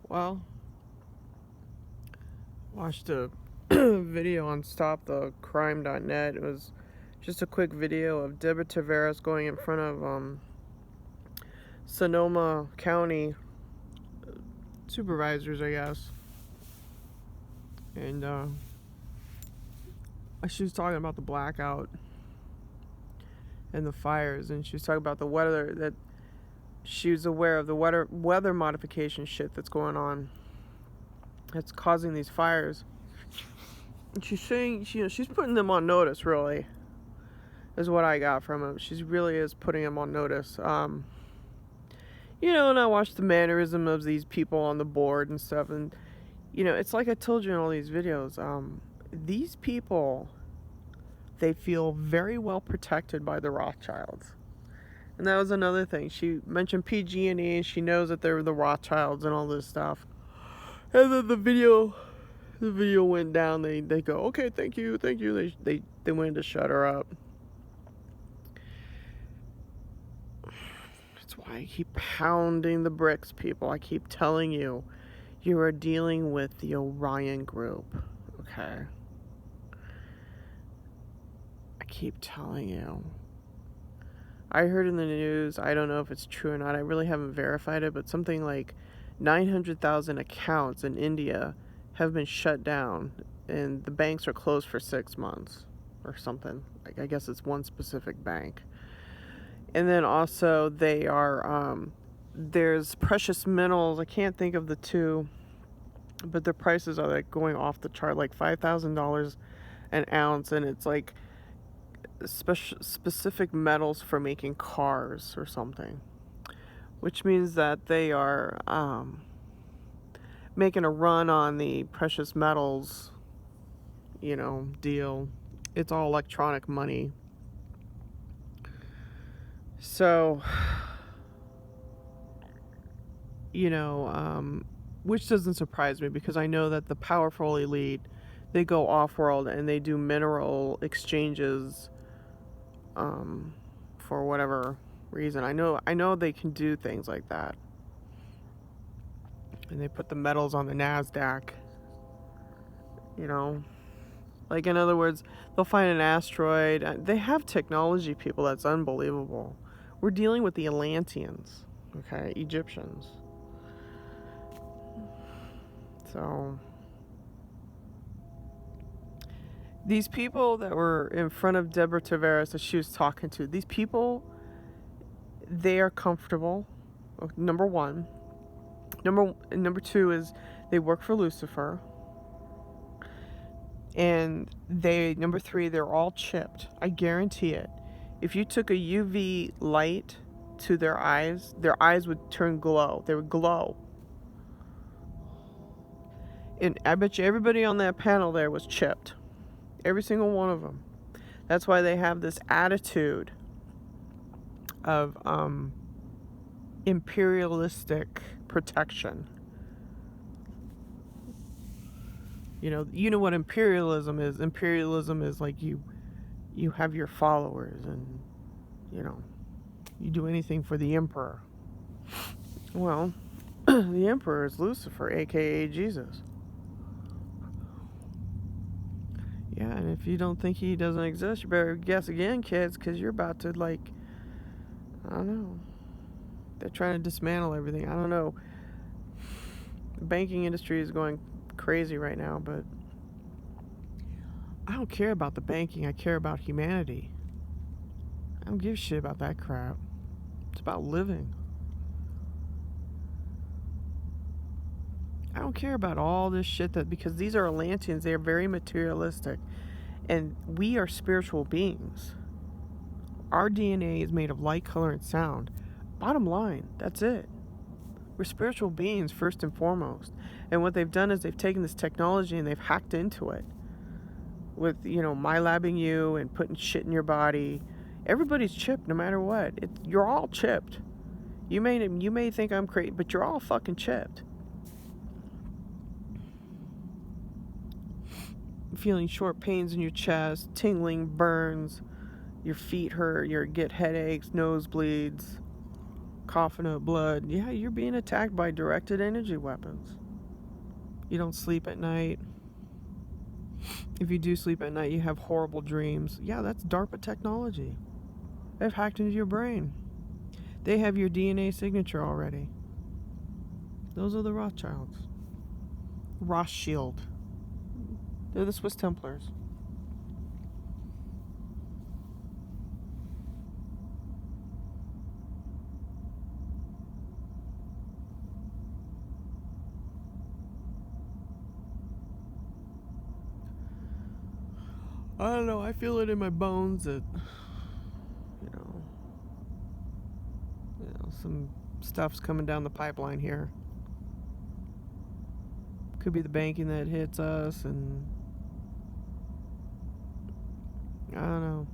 Well, watched a video on Stopthe crime.net. It was just a quick video of Deborah Tavares going in front of Sonoma County supervisors, I guess. And she was talking about the blackout and the fires, and she was talking about the weather, that she was aware of the weather modification shit that's going on that's causing these fires. And she's saying, she's putting them on notice, really, is what I got from him. She really is putting them on notice. And I watched the mannerism of these people on the board and stuff, and, it's like I told you in all these videos, these people, they feel very well protected by the Rothschilds. And that was another thing. She mentioned PG&E, and she knows that they're the Rothschilds and all this stuff. And then the video went down. They go, okay, thank you. They wanted to shut her up. That's why I keep pounding the bricks, people. I keep telling you, you are dealing with the Orion Group, okay? I keep telling you. I heard in the news, I don't know if it's true or not, I really haven't verified it, but something like 900,000 accounts in India have been shut down, and the banks are closed for 6 months or something. I guess it's one specific bank. And then also they are, there's precious metals, I can't think of the two, but their prices are like going off the chart, like $5,000 an ounce, and it's like specific metals for making cars or something, which means that they are making a run on the precious metals, deal. It's all electronic money. So, which doesn't surprise me, because I know that the powerful elite, they go off-world and they do mineral exchanges for whatever reason. I know they can do things like that. And they put the metals on the NASDAQ. Like, in other words, they'll find an asteroid. They have technology, people, that's unbelievable. We're dealing with the Atlanteans, okay? Egyptians. So, these people that were in front of Deborah Tavares that she was talking to, these people, they are comfortable, number one. Number two is they work for Lucifer. And number three, they're all chipped. I guarantee it. If you took a UV light to their eyes would turn glow. They would glow. And I bet you everybody on that panel there was chipped. Every single one of them. That's why they have this attitude of imperialistic protection. You know what imperialism is. Imperialism is like you have your followers, and you do anything for the emperor. Well, the emperor is Lucifer, aka Jesus. Yeah, and if you don't think he doesn't exist, you better guess again, kids, because you're about to, I don't know. They're trying to dismantle everything. I don't know. The banking industry is going crazy right now, but I don't care about the banking. I care about humanity. I don't give a shit about that crap. It's about living. I don't care about all this shit because these are Atlanteans. They are very materialistic, and we are spiritual beings. Our DNA is made of light, color, and sound. Bottom line, that's it. We're spiritual beings first and foremost. And what they've done is they've taken this technology and they've hacked into it with, MyLabbing you and putting shit in your body. Everybody's chipped no matter what. You're all chipped. You may think I'm crazy, but you're all fucking chipped. Feeling short pains in your chest, tingling, burns, Your feet hurt, you get headaches, nosebleeds, coughing up blood. Yeah, you're being attacked by directed energy weapons. You don't sleep at night. If you do sleep at night, you have horrible dreams. Yeah, that's DARPA technology. They've hacked into your brain. They have your DNA signature already. Those are the Rothschilds. Rothschild. They're the Swiss Templars. I don't know, I feel it in my bones that, you know, some stuff's coming down the pipeline here. Could be the banking that hits us, and I don't know.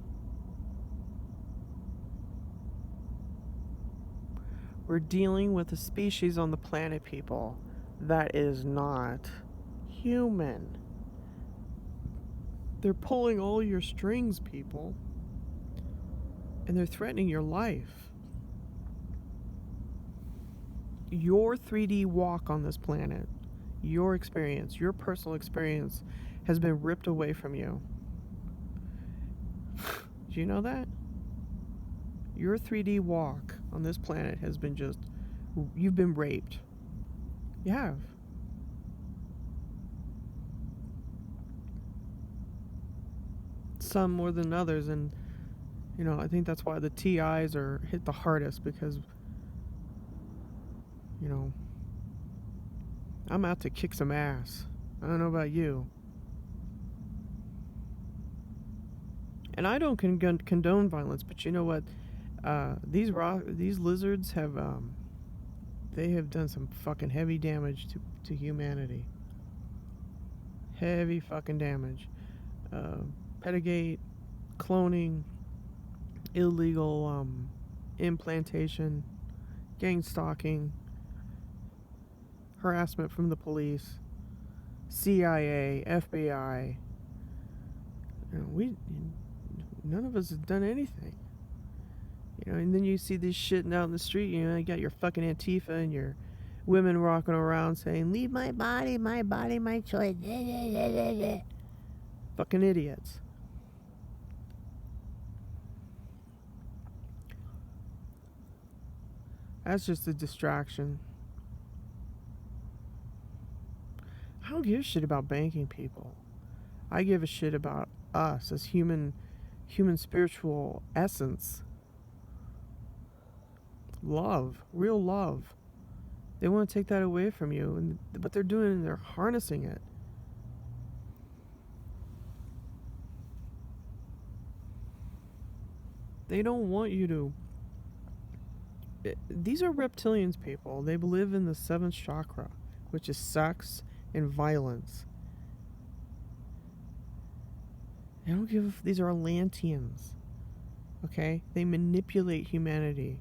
We're dealing with a species on the planet, people, that is not human. They're pulling all your strings, people, and they're threatening your life. Your 3D walk on this planet, your experience, your personal experience, has been ripped away from you. Do you know that? Your 3D walk on this planet has been you've been raped. You have. Some more than others, and I think that's why the TIs are hit the hardest, because I'm out to kick some ass. I don't know about you. And I don't condone violence, but you know what? These lizards have they have done some fucking heavy damage to humanity. Heavy fucking damage. Pedogate, cloning, illegal implantation, gang stalking, harassment from the police, CIA, FBI. None of us have done anything. And then you see this shit out in the street. You got your fucking Antifa and your women walking around saying, "Leave my body, my choice." Fucking idiots. That's just a distraction. I don't give a shit about banking people. I give a shit about us as human spiritual essence. Love, real love. They want to take that away from you, and what they're doing, they're harnessing it. They don't want you to. These are reptilians, people. They live in the 7th chakra, which is sex and violence. They don't give. These are Atlanteans. Okay? They manipulate humanity.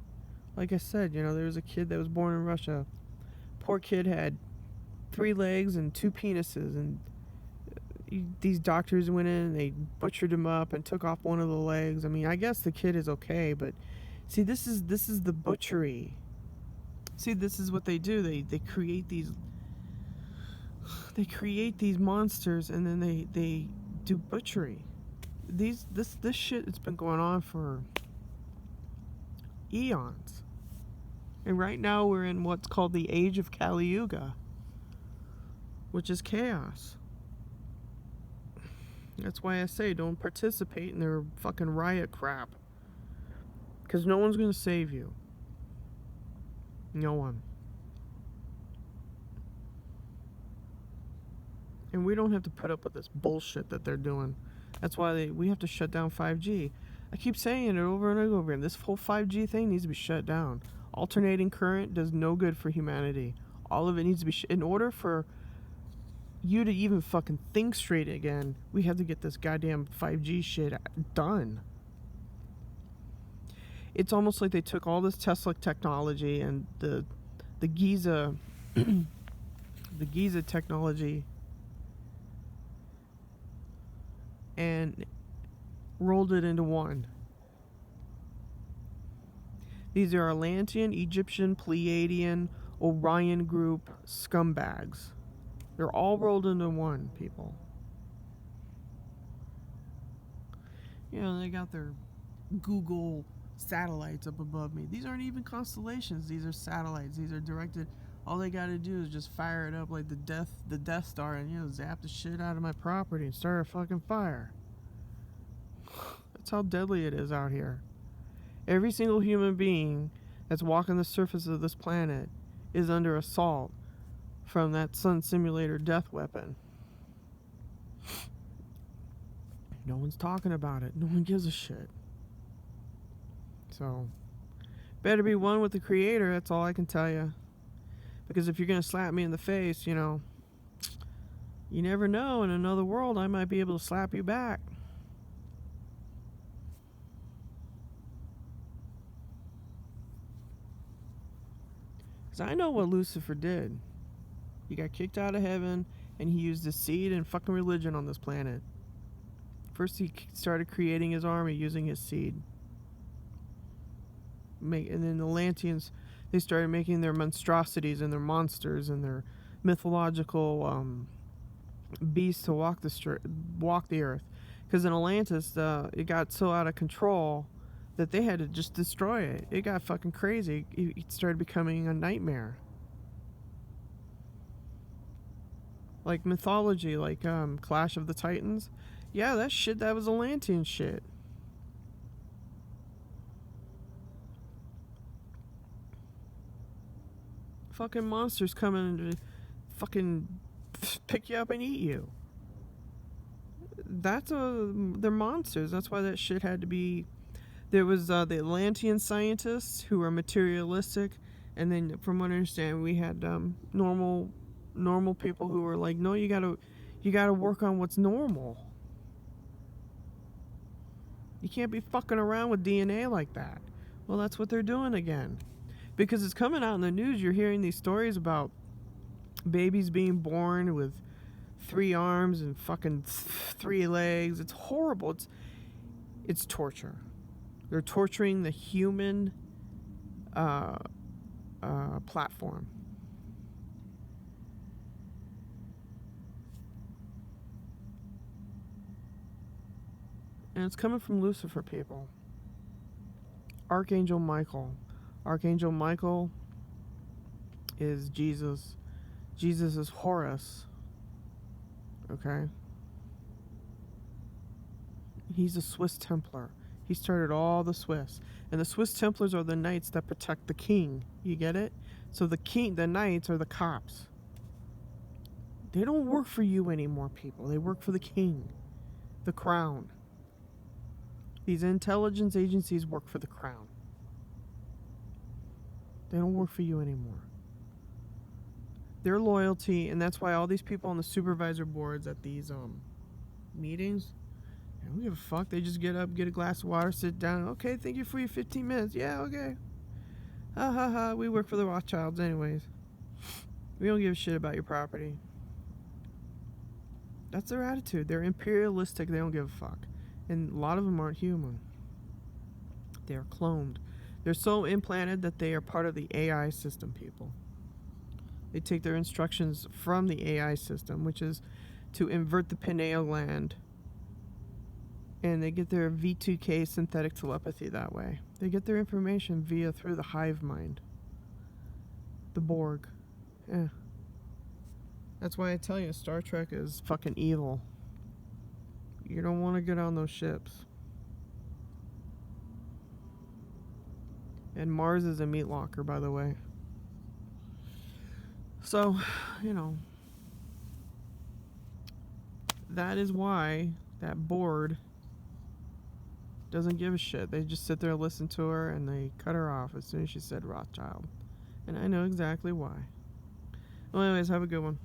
Like I said, there was a kid that was born in Russia. Poor kid had 3 legs and 2 penises, and these doctors went in and they butchered him up and took off one of the legs. I mean, I guess the kid is okay, but see, this is the butchery. See, this is what they do. They create these monsters, and then they do butchery. This shit has been going on for eons. And right now we're in what's called the age of Kali Yuga, which is chaos. That's why I say don't participate in their fucking riot crap. Because no one's going to save you. No one. And we don't have to put up with this bullshit that they're doing. That's why we have to shut down 5G. I keep saying it over and over again. This whole 5G thing needs to be shut down. Alternating current does no good for humanity. All of it needs to be in order for you to even fucking think straight again, we have to get this goddamn 5G shit done. It's almost like they took all this Tesla technology and the Giza the Giza technology and rolled it into one. These are Atlantean, Egyptian, Pleiadian, Orion group scumbags. They're all rolled into one, people. You know, they got their Google satellites up above me. These aren't even constellations. These are satellites. These are directed. All they got to do is just fire it up like the Death Star, and, you know, zap the shit out of my property and start a fucking fire. That's how deadly it is out here. Every single human being that's walking the surface of this planet is under assault from that sun simulator death weapon. No one's talking about it. No one gives a shit. So, better be one with the Creator, that's all I can tell you. Because if you're going to slap me in the face, you know, you never know. In another world, I might be able to slap you back. Because I know what Lucifer did. He got kicked out of heaven, and he used his seed and fucking religion on this planet. First, he started creating his army using his seed. And then the Atlanteans, they started making their monstrosities and their monsters and their mythological beasts to walk the earth. Because in Atlantis, it got so out of control that they had to just destroy it. It got fucking crazy. It started becoming a nightmare. Like mythology, like Clash of the Titans. Yeah, that was Atlantean shit. Fucking monsters coming to fucking pick you up and eat you. They're monsters. That's why that shit had to be. There was the Atlantean scientists who were materialistic, and then from what I understand, we had normal people who were like, no, you gotta work on what's normal. You can't be fucking around with DNA like that. Well, that's what they're doing again. Because it's coming out in the news, you're hearing these stories about babies being born with 3 arms and fucking 3 legs. It's horrible. It's torture. They're torturing the human platform. And it's coming from Lucifer, people. Archangel Michael. Archangel Michael is Jesus. Jesus is Horus. Okay? He's a Swiss Templar. He started all the Swiss. And the Swiss Templars are the knights that protect the king. You get it? So the knights are the cops. They don't work for you anymore, people. They work for the king. The crown. These intelligence agencies work for the crown. They don't work for you anymore. Their loyalty, and that's why all these people on the supervisor boards at these meetings, they don't give a fuck. They just get up, get a glass of water, sit down. Okay, thank you for your 15 minutes. Yeah, okay. Ha ha ha. We work for the Rothschilds anyways. We don't give a shit about your property. That's their attitude. They're imperialistic. They don't give a fuck. And a lot of them aren't human. They are cloned. They're so implanted that they are part of the AI system, people. They take their instructions from the AI system, which is to invert the pineal gland. And they get their V2K synthetic telepathy that way. They get their information through the hive mind. The Borg. Yeah. That's why I tell you, Star Trek is fucking evil. You don't want to get on those ships. And Mars is a meat locker, by the way. So, you know, that is why that board doesn't give a shit. They just sit there and listen to her, and they cut her off as soon as she said Rothschild. And I know exactly why. Well, anyways, have a good one.